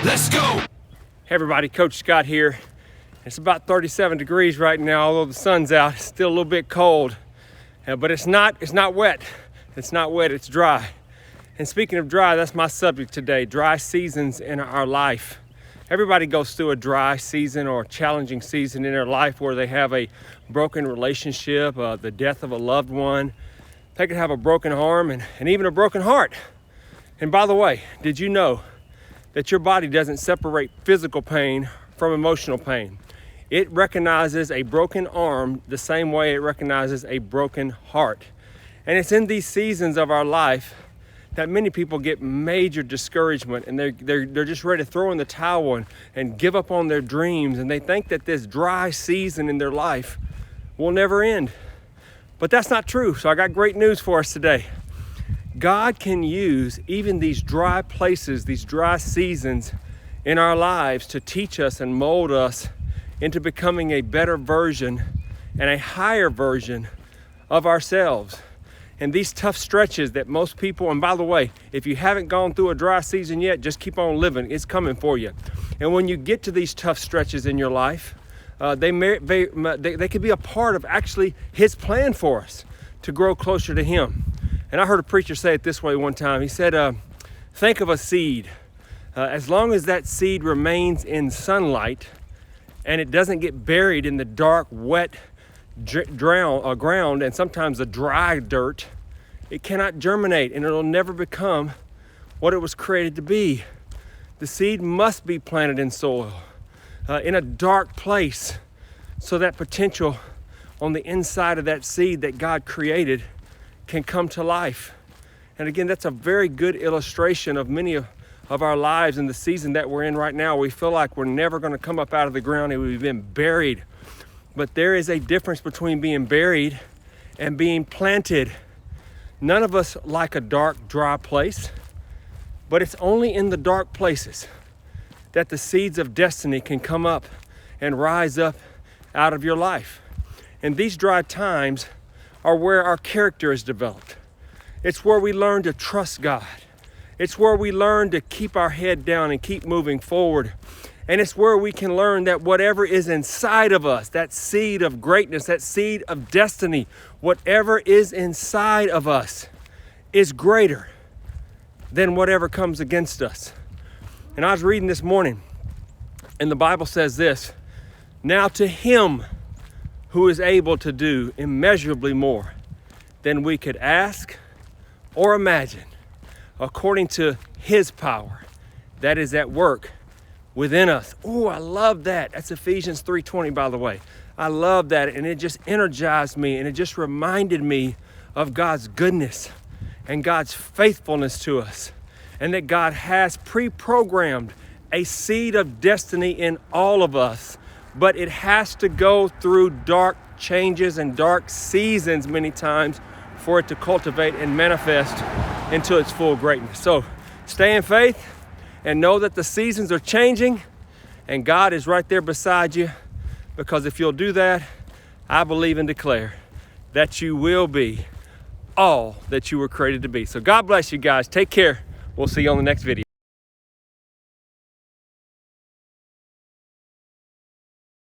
Let's go! Hey everybody, Coach Scott here. It's about 37 degrees right now, although the sun's out. It's still a little bit cold, but it's not wet. It's not wet, it's dry. And speaking of dry, that's my subject today, dry seasons in our life. Everybody goes through a dry season or a challenging season in their life where they have a broken relationship, the death of a loved one. They could have a broken arm and even a broken heart. And by the way, did you know that your body doesn't separate physical pain from emotional pain? It recognizes a broken arm the same way it recognizes a broken heart. And it's in these seasons of our life that many people get major discouragement, and they're just ready to throw in the towel and give up on their dreams, and they think that this dry season in their life will never end. But that's not true. So I got great news for us today. God can use even these dry places, these dry seasons in our lives to teach us and mold us into becoming a better version and a higher version of ourselves. And these tough stretches that most people, and by the way, if you haven't gone through a dry season yet, just keep on living. It's coming for you. And when you get to these tough stretches in your life, they could be a part of actually His plan for us to grow closer to Him. And I heard a preacher say it this way one time. He said, think of a seed. As long as that seed remains in sunlight and it doesn't get buried in the dark, wet ground and sometimes the dry dirt, it cannot germinate and it'll never become what it was created to be. The seed must be planted in soil, in a dark place, so that potential on the inside of that seed that God created can come to life. And again, that's a very good illustration of many of our lives in the season that we're in right now. We feel like we're never going to come up out of the ground and we've been buried. But there is a difference between being buried and being planted. None of us like a dark, dry place, but it's only in the dark places that the seeds of destiny can come up and rise up out of your life. And these dry times are where our character is developed. It's where we learn to trust God. It's where we learn to keep our head down and keep moving forward. And it's where we can learn that whatever is inside of us, that seed of greatness, that seed of destiny, whatever is inside of us is greater than whatever comes against us. And I was reading this morning, and the Bible says this: now to Him who is able to do immeasurably more than we could ask or imagine, according to His power that is at work within us. Oh, I love that. That's Ephesians 3:20, by the way. I love that, and it just energized me, and it just reminded me of God's goodness and God's faithfulness to us, and that God has pre-programmed a seed of destiny in all of us. But it has to go through dark changes and dark seasons many times for it to cultivate and manifest into its full greatness. So stay in faith and know that the seasons are changing and God is right there beside you, because if you'll do that, I believe and declare that you will be all that you were created to be. So God bless you guys. Take care. We'll see you on the next video.